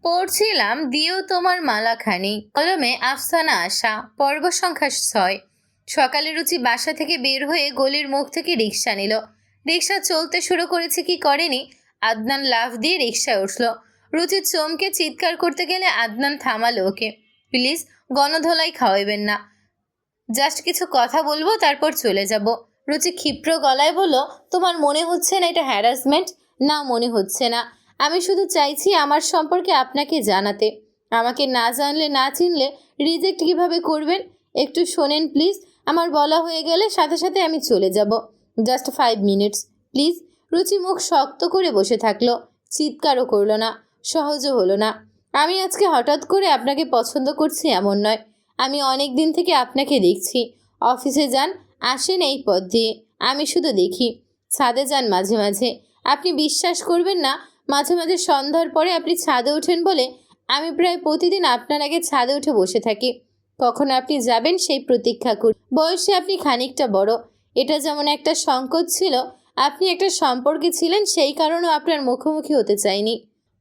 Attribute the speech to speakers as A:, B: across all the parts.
A: পড়ছিলাম দিও তোমার মালাখানি কলমে আফসানা আশা পর্ব সংখ্যা 6। সকালে রুচি বাসা থেকে বের হয়ে গলির মুখ থেকে রিক্সা নিল। রিক্সা চলতে শুরু করেছে কি করেনি, আদনান লাফ দিয়ে রিক্সায় উঠল। রুচি চমকে চিৎকার করতে গেলে আদনান থামালো ওকে। প্লিজ, গণধোলাই খাওয়াবেন না, জাস্ট কিছু কথা বলবো তারপর চলে যাব। রুচি ক্ষিপ্র গলায় বলল, তোমার মনে হচ্ছে না এটা হ্যারাসমেন্ট? না, মনে হচ্ছে না। আমি শুধু চাইছি আমার সম্পর্কে আপনাকে জানাতে। আমাকে না জানলে না চিনলে রিজেক্ট কিভাবে করবেন? একটু শোনেন প্লিজ। আমার বলা হয়ে গেলে সাথে সাথে আমি চলে যাব। Just 5 minutes please. রুচি মুখ শক্ত করে বসে থাকলো, চিৎকারও করলো না, সহজও হলো না। আমি আজকে হঠাৎ করে আপনাকে পছন্দ করছি এমন নয়। আমি অনেক দিন থেকে আপনাকে দেখছি। অফিসে যান, আসেন এই পথ দিয়ে, আমি শুধু দেখি। ছাদে যান মাঝে মাঝে, আপনি বিশ্বাস করবেন না, মাঝে মাঝে সন্ধ্যার পরে আপনি ছাদে ওঠেন বলে আমি প্রায় প্রতিদিন আপনার আগে ছাদে উঠে বসে থাকি। কখন আপনি যাবেন সেই প্রতীক্ষা করি। বয়সে আপনি খানিকটা বড়, এটা যেমন একটা সংকট ছিল, আপনি একটা সম্পর্কে ছিলেন, সেই কারণেও আপনার মুখোমুখি হতে চাইনি।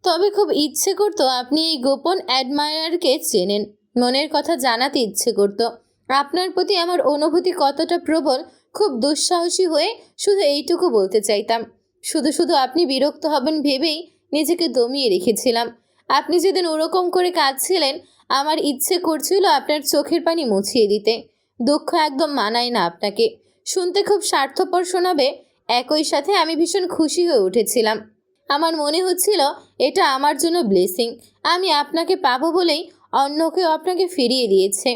A: তবে খুব ইচ্ছে করতো আপনি এই গোপন অ্যাডমায়ারকে চেনেন, মনের কথা জানাতে ইচ্ছে করতো। আপনার প্রতি আমার অনুভূতি কতটা প্রবল, খুব দুঃসাহসী হয়ে শুধু এইটুকু বলতে চাইতাম। শুধু শুধু আপনি বিরক্ত হবেন ভেবেই নিজেকে দমিয়ে রেখেছিলাম। আপনি যেদিন ওরকম করে কাঁদছিলেন, আমার ইচ্ছে করছিল আপনার চোখের পানি মুছিয়ে দিতে। দুঃখ একদম মানায় না আপনাকে। শুনতে খুব স্বার্থপর শোনাবে, একই সাথে আমি ভীষণ খুশি হয়ে উঠেছিলাম। আমার মনে হচ্ছিল এটা আমার জন্য ব্লেসিং। আমি আপনাকে পাবো বলেই অন্য কেউ আপনাকে ফিরিয়ে দিয়েছে।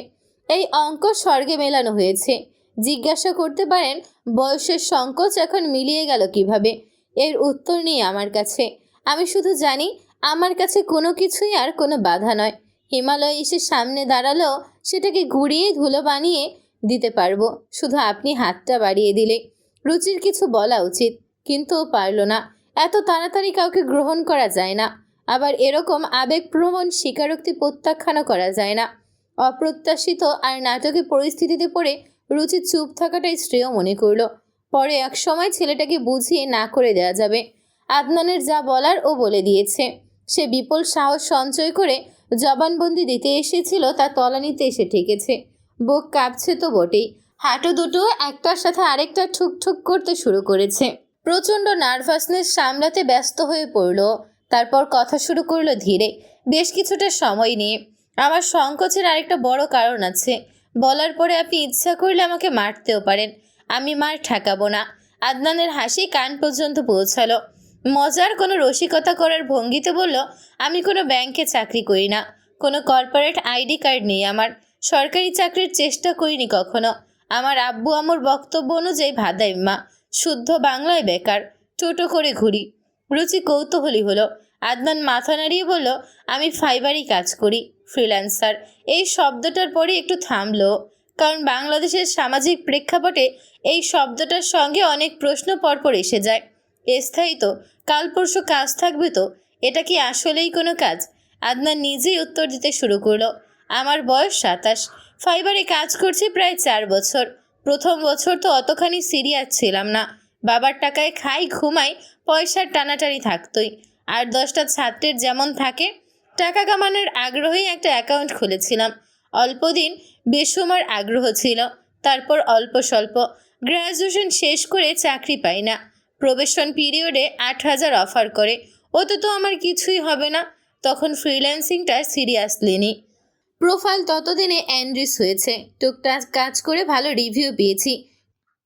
A: এই অঙ্ক স্বর্গে মেলানো হয়েছে। জিজ্ঞাসা করতে পারেন বয়সের সংকোচ এখন মিলিয়ে গেল কিভাবে? এর উত্তর নেই আমার কাছে। আমি শুধু জানি আমার কাছে কোনো কিছুই আর কোনো বাধা নয়। হিমালয় এসে সামনে দাঁড়ালেও সেটাকে ঘুরিয়ে ধুলো বানিয়ে দিতে পারবো, শুধু আপনি হাতটা বাড়িয়ে দিলে। রুচির কিছু বলা উচিত, কিন্তু ও পারল না। এত তাড়াতাড়ি কাউকে গ্রহণ করা যায় না, আবার এরকম আবেগপ্রবণ স্বীকারোক্তি প্রত্যাখ্যানও করা যায় না। অপ্রত্যাশিত আর নাটকে পরিস্থিতিতে পড়ে রুচি চুপ থাকাটাই শ্রেয় মনে করল। পরে এক সময় ছেলেটাকে বুঝিয়ে না করে দেওয়া যাবে। আদনানের যা বলার ও বলে দিয়েছে। সে বিপুল সাহস সঞ্চয় করে জবানবন্দি দিতে এসেছিল, তা তলানিতে এসে ঠেকেছে। বুক কাঁপছে তো বটেই, হাঁটু দুটো একটার সাথে আরেকটা ঠুকঠুক করতে শুরু করেছে। প্রচণ্ড নার্ভাসনেস সামলাতে ব্যস্ত হয়ে পড়ল। তারপর কথা শুরু করলো ধীরে, বেশ কিছুটা সময় নিয়ে। আমার সংকোচের আরেকটা বড় কারণ আছে। বলার পরে আপনি ইচ্ছা করলে আমাকে মারতেও পারেন, আমি মার ঠেকাবো না। আদনানের হাসি কান পর্যন্ত পৌঁছালো। মজার কোনো রসিকতা করার ভঙ্গিতে বলল, আমি কোনো ব্যাংকে চাকরি করি না, কোনো কর্পোরেট আইডি কার্ড নেই আমার, সরকারি চাকরির চেষ্টা করিনি কখনো। আমার আব্বু আমার বক্তব্য অনুযায়ী ভাদাইম্মা, শুদ্ধ বাংলায় বেকার, টোটো করে ঘুরি। রুচি কৌতূহলী হলো। আদনান মাথা নাড়িয়ে বলল, আমি ফাইবারই কাজ করি, ফ্রিল্যান্সার। এই শব্দটার পরে একটু থামলো, কারণ বাংলাদেশের সামাজিক প্রেক্ষাপটে এই শব্দটার সঙ্গে অনেক প্রশ্ন পরপর এসে যায়। স্থায়ী তো, কাল পরশু কাজ থাকবে তো, এটা কি আসলেই কোনো কাজ? আদনান নিজেই উত্তর দিতে শুরু করলো, আমার বয়স 27, ফাইবারে কাজ করছি প্রায় 4 বছর। প্রথম বছর তো অতখানি সিরিয়াস ছিলাম না, বাবার টাকায় খাই ঘুমাই, পয়সার টানাটানি থাকতোই। আর 10টা ছাত্রের যেমন থাকে। টাকা কামানোর আগ্রহেই একটা অ্যাকাউন্ট খুলেছিলাম। অল্পদিন বেসুমার আগ্রহ ছিল, তারপর অল্প স্বল্প। গ্র্যাজুয়েশন শেষ করে চাকরি পাই না, প্রবেশন পিরিয়ডে 8,000 অফার করে। ওতে তো আমার কিছুই হবে না। তখন ফ্রিল্যান্সিংটা সিরিয়াসলি নিই। প্রোফাইল ততদিনে এনরিচ হয়েছে, টুকটাক কাজ করে ভালো রিভিউ পেয়েছি।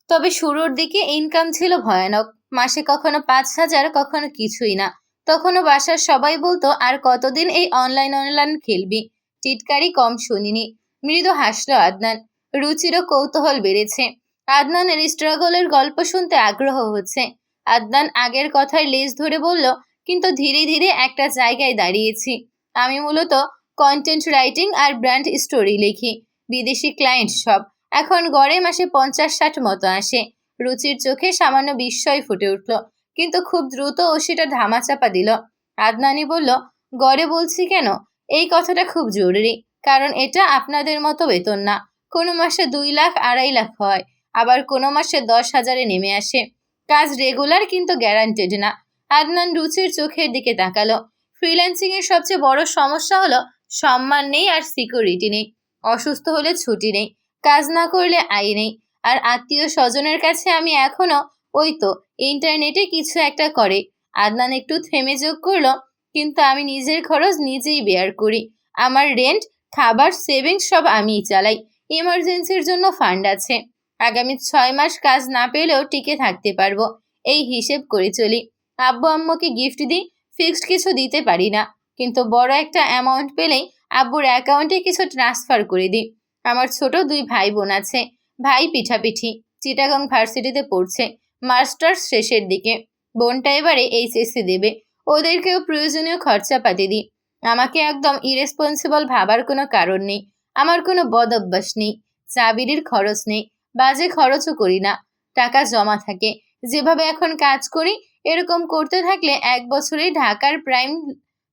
A: তবে শুরুর দিকে ইনকাম ছিল ভয়ানক, মাসে কখনো 5,000, কখনো কিছুই না। তখনও বাসার সবাই বলতো, আর কতদিন এই অনলাইন খেলবি? টিটকারি কম শুনিনি। মৃদু হাসলো আদনান। রুচিরও কৌতূহল বেড়েছে। আদনানের স্ট্রাগলের গল্প শুনতে আগ্রহ হচ্ছে। আদনান আগের কথার লেজ ধরে বলল, কিন্তু ধীরে ধীরে একটা জায়গায় দাঁড়িয়েছি। আমি মূলত কন্টেন্ট রাইটিং আর ব্র্যান্ড স্টোরি লিখি, বিদেশি ক্লায়েন্ট সব। এখন গড়ে মাসে 50-60 মতো আসে। রুচির চোখে সামান্য বিস্ময় ফুটে উঠল, কিন্তু খুব দ্রুত ও সেটা ধামাচাপা দিল। আদনানি বলল, গড়ে বলছি কেন? এই কথাটা খুব জরুরি, কারণ এটা আপনাদের মতো বেতন না। কোনো মাসে 2 লাখ 2.5 লাখ হয়, আবার কোনো মাসে 10,000-এ নেমে আসে। কাজ রেগুলার কিন্তু গ্যারান্টেড না। আদনান রুচির চোখের দিকে তাকালো। ফ্রিল্যান্সিংয়ের সবচেয়ে বড় সমস্যা হলো সম্মান নেই আর সিকিউরিটি নেই। অসুস্থ হলে ছুটি নেই, কাজ না করলে আয় নেই। আর আত্মীয় স্বজনের কাছে আমি এখনো ওই তো ইন্টারনেটে কিছু একটা করে। আদনান একটু থেমে যোগ করলো, কিন্তু আমি নিজের খরচ নিজেই বেয়ার করি। আমার রেন্ট, খাবার, সেভিংস সব আমিই চালাই। ইমার্জেন্সির জন্য ফান্ড আছে। আগামী 6 মাস কাজ না পেলেও টিকে থাকতে পারবো, এই হিসেব করে চলি। আব্বু আম্মুকে গিফট দিই, ফিক্সড কিছু দিতে পারি না, কিন্তু বড় একটা অ্যামাউন্ট পেলেই আব্বুর অ্যাকাউন্টে কিছু ট্রান্সফার করে দিই। আমার ছোট 2 ভাই বোন আছে। ভাই পিঠাপিঠি, চিটাগং ভার্সিটিতে পড়ছে, মাস্টার্স শেষের দিকে। বোনটা এবারে এইচএসসি দেবে, ওদেরকেও প্রয়োজনীয় খরচাপাতি দিই। আমাকে একদম ইরেসপন্সিবল ভাবার কোনো কারণ নেই। আমার কোনো বদ অভ্যাস নেই, চা বিড়ির খরচ নেই, বাজে খরচও করি না। টাকা জমা থাকে। যেভাবে এখন কাজ করি এরকম করতে থাকলে 1 বছরেই ঢাকার প্রাইম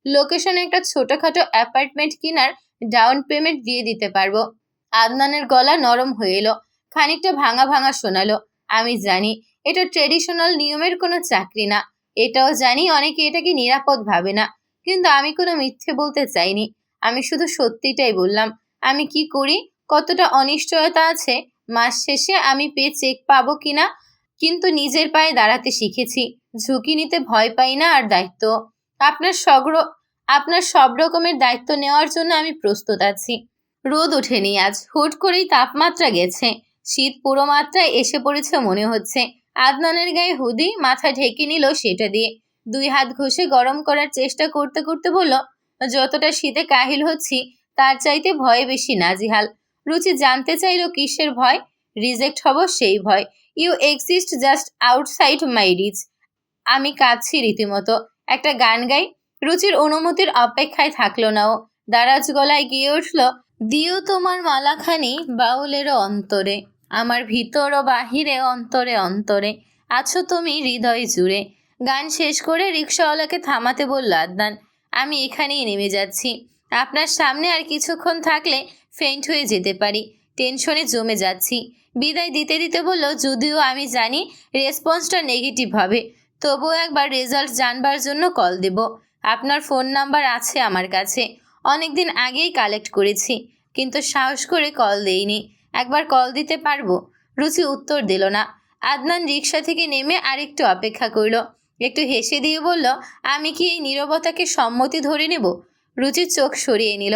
A: লোকেশনে একটা ছোটখাটো অ্যাপার্টমেন্ট কেনার ডাউন পেমেন্ট দিয়ে দিতে পারবো। আদনানের গলা নরম হয়ে এলো, খানিকটা ভাঙা ভাঙা শোনালো। আমি জানি এটা ট্রেডিশনাল নিয়মের কোনো চাকরি না, এটাও জানি অনেকে এটাকে নিরাপদ ভাবে না, কিন্তু আমি কোনো মিথ্যে বলতে চাইনি। আমি শুধু সত্যিটাই বললাম। আমি কি করি, কতটা অনিশ্চয়তা আছে, মাস শেষে আমি পে চেক পাবো কিনা, কিন্তু নিজের পায়ে দাঁড়াতে শিখেছি। ঝুঁকি নিতে ভয় পাই না। আর দায়িত্ব, আপনার সগ্র আপনার সব রকমের দায়িত্ব নেওয়ার জন্য আমি প্রস্তুত আছি। রোদ ওঠেনি আজ, হুট করেই তাপমাত্রা গেছে। শীত পুরো মাত্রায় এসে পড়েছে মনে হচ্ছে। আদনানের গায়ে হুডি, মাথা ঢেকে নিল সেটা দিয়ে। 2 হাত ঘষে গরম করার চেষ্টা করতে করতে বলল, যতটা শীতে কাহিল হচ্ছি তার চাইতে ভয়ে বেশি নাজিহাল। রুচি জানতে চাইল কিসের ভয়। রিজেক্ট হব সেই ভয়। You exist just outside my reach. আমি কাঁদছি রীতিমতো। একটা গান গাই। রুচির অনুমতির অপেক্ষায় থাকলো না ও, দারাজ গলায় গিয়ে উঠল, দিও তোমার মালাখানি বাউলেরও অন্তরে, আমার ভিতর ও বাহিরে অন্তরে অন্তরে আছো তুমি হৃদয় জুড়ে। গান শেষ করে রিক্সাওয়ালাকে থামাতে বলল আদনান, আমি এখানেই নেমে যাচ্ছি। আপনার সামনে আর কিছুক্ষণ থাকলে ফেন্ট হয়ে যেতে পারি, টেনশনে জমে যাচ্ছি। বিদায় দিতে দিতে বলল, যদিও আমি জানি রেসপন্সটা নেগেটিভ হবে, তবুও একবার রেজাল্ট জানবার জন্য কল দেব। আপনার ফোন নাম্বার আছে আমার কাছে, অনেকদিন আগেই কালেক্ট করেছি, কিন্তু সাহস করে কল দেইনি। একবার কল দিতে পারবো? রুচি উত্তর দিল না। আদনান রিক্সা থেকে নেমে আরেকটু অপেক্ষা করল, একটু হেসে দিয়ে বলল, আমি কি এই নীরবতাকে সম্মতি ধরে নেব? রুচির চোখ সরিয়ে নিল।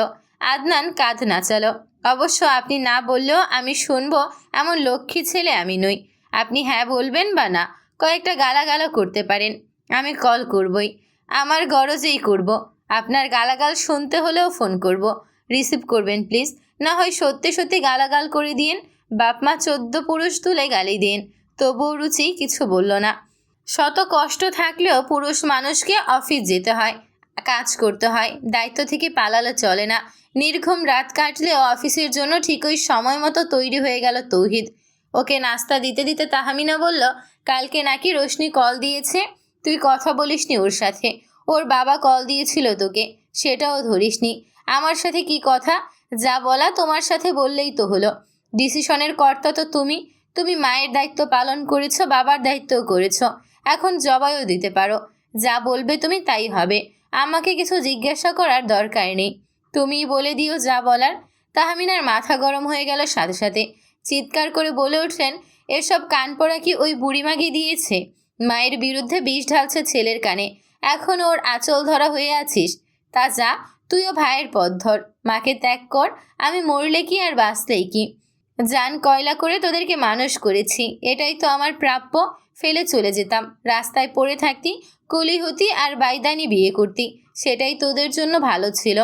A: আদনান কাঁধ নাচালো। অবশ্য আপনি না বললেও আমি শুনবো, এমন লক্ষ্মী ছেলে আমি নই। আপনি হ্যাঁ বলবেন বা না, কয়েকটা গালাগালা করতে পারেন, আমি কল করবই। আমার গরজেই করব। আপনার গালাগাল শুনতে হলেও ফোন করব। রিসিভ করবেন প্লিজ, না হয় সত্যি সত্যি গালাগাল করে দিন। বাপমা 14 পুরুষ তুলে গালি দিন। তবুও রুচি কিছু বলল না। শত কষ্ট থাকলেও পুরুষ মানুষকে অফিস যেতে হয়, কাজ করতে হয়, দায়িত্ব থেকে পালালে চলে না। নির্ঘুম রাত কাটলেও অফিসের জন্য ঠিক ওই সময় মতো তৈরি হয়ে গেল তৌহিদ। ওকে নাস্তা দিতে দিতে তাহমিনা বলল, কালকে নাকি রোশনি কল দিয়েছে, তুই কথা বলিসনি ওর সাথে। ওর বাবা কল দিয়েছিল তোকে, সেটাও ধরিসনি। আমার সাথে কি কথা? যা বলা তোমার সাথে বললেই তো হলো। ডিসিশনের কর্তা তো তুমি। তুমি মায়ের দায়িত্ব পালন করেছো, বাবার দায়িত্বও করেছো, এখন জবাইও দিতে পারো। যা বলবে তুমি তাই হবে, আমাকে কিছু জিজ্ঞাসা করার দরকার নেই। তুমিই বলে দিও যা বলার। তাহমিনার মাথা গরম হয়ে গেল সাথে সাথে। চিৎকার করে বলে উঠলেন, এসব কান পড়া কি ওই বুড়িমাগি দিয়েছে? মায়ের বিরুদ্ধে বিষ ঢালছে ছেলের কানে, এখন ওর আঁচল ধরা হয়ে আছিস। তা যা, তুইও ভাইয়ের পথ ধর, মাকে ত্যাগ কর। আমি মরলে কি আর বাঁচলেই কি? জান কয়লা করে তোদেরকে মানুষ করেছি, এটাই তো আমার প্রাপ্য। ফেলে চলে যেতাম, রাস্তায় পড়ে থাকতি, কলি হতি আর বাইদানি বিয়ে করতি, সেটাই তোদের জন্য ভালো ছিল।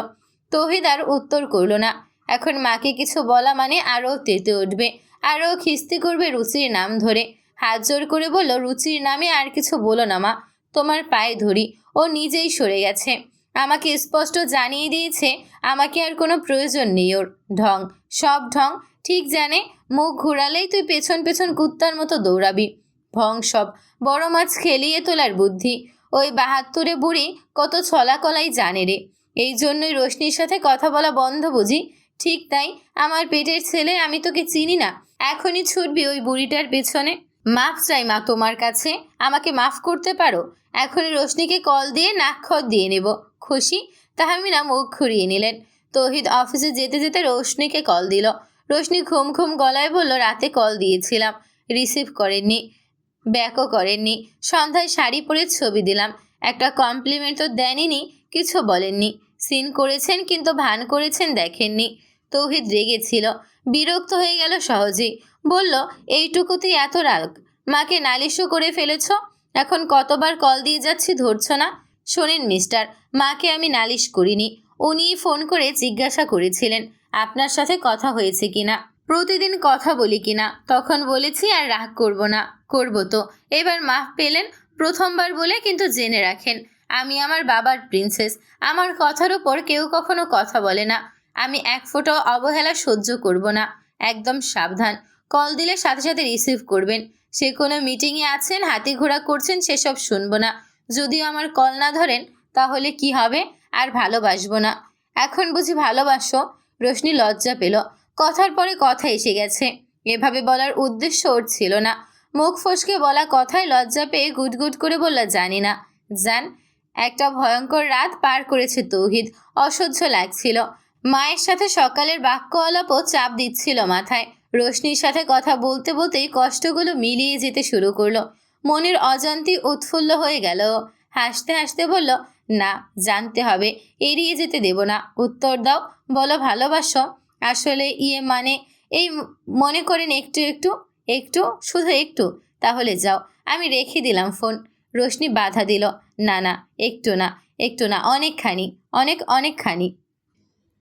A: তৌহিদ আর উত্তর করল না। এখন মাকে কিছু বলা মানে আরও তেতে উঠবে, আরও খিস্তি করবে রুচির নাম ধরে। হাত জোর করে বলল, রুচির নামে আর কিছু বলো না মা, তোমার পায়ে ধরি। ও নিজেই সরে গেছে, আমাকে স্পষ্ট জানিয়ে দিয়েছে আমাকে আর কোনো প্রয়োজন নেই ওর। ঢং, সব ঢং। ঠিক জানে মুখ ঘুরালেই তুই পেছন পেছন কুত্তার মতো দৌড়াবি। ভং সব। বড় মাছ খেলিয়ে তোলার বুদ্ধি। ওই 72 বুড়ি কত ছলাকলাই জানে রে। এই জন্যই রোশনির সাথে কথা বলা বন্ধ বুঝি? ঠিক তাই, আমার পেটের ছেলে, আমি তোকে চিনি না, এখনই ছুটবি ওই বুড়িটার পেছনে? মাফ চাই মা তোমার কাছে, আমাকে মাফ করতে পারো? এখনই রোশনিকে কল দিয়ে নাক্ষত দিয়ে নেব। খুশি? তাহমিনা মুখ ঘুরিয়ে নিলেন। তৌহিদ অফিসে যেতে যেতে রোশনিকে কল দিল। রোশনি ঘুম ঘুম গলায় বলল, রাতে কল দিয়েছিলাম, রিসিভ করেননি, ব্যাকও করেননি। সন্ধ্যায় শাড়ি পরে ছবি দিলাম, একটা কমপ্লিমেন্ট তো দেননি, কিছু বলেননি। সিন করেছেন কিন্তু ভান করেছেন দেখেননি। তৌহিদ রেগেছিল, বিরক্ত হয়ে গেল সহজেই। বলল, এইটুকুতেই এত রাগ? মাকে নালিশও করে ফেলেছ, এখন কতবার কল দিয়ে যাচ্ছি ধরছ না? শোনেন মিস্টার, মাকে আমি নালিশ করিনি, উনিই ফোন করে জিজ্ঞাসা করেছিলেন আপনার সাথে কথা হয়েছে কিনা, প্রতিদিন কথা বলি কিনা। তখন বলেছি আর রাগ করব না। করব তো। এবার মাফ পেলেন প্রথমবার বলে, কিন্তু জেনে রাখেন আমি আমার বাবার প্রিন্সেস, আমার কথার ওপর কেউ কখনো কথা বলে না। আমি এক ফোঁটাও অবহেলা সহ্য করব না। একদম সাবধান, কল দিলে সাথে সাথে রিসিভ করবেন। সে কোনো মিটিংয়ে আছেন, হাতি ঘোড়া করছেন, সেসব শুনবো না। যদিও আমার কল না ধরেন তাহলে কি হবে? আর ভালোবাসবো না। এখন বুঝি ভালোবাসো? রোশনি লজ্জা পেল, কথার পরে কথা এসে গেছে। এভাবে বলার উদ্দেশ্য ওর ছিল না। মুখ ফসকে বলা কথায় লজ্জা পেয়ে গুটগুট করে বলল, জানি না। জান। একটা ভয়ঙ্কর রাত পার করেছে তৌহিদ, অসহ্য লাগছিল। মায়ের সাথে সকালের বাক্য আলাপও চাপ দিচ্ছিল মাথায়। রোশনির সাথে কথা বলতে বলতেই কষ্টগুলো মিলিয়ে যেতে শুরু করলো। মনের অজান্তি উৎফুল্ল হয়ে গেল। হাসতে হাসতে বলল, না, জানতে হবে, এড়িয়ে যেতে দেব না। উত্তর দাও, বলো ভালোবাসো। আসলে মানে এই মনে করেন একটু একটু, একটু, শুধু একটু। তাহলে যাও, আমি রেখে দিলাম ফোন। রোশনি বাধা দিল, না না, একটু না, একটু না, অনেকখানি, অনেকখানি।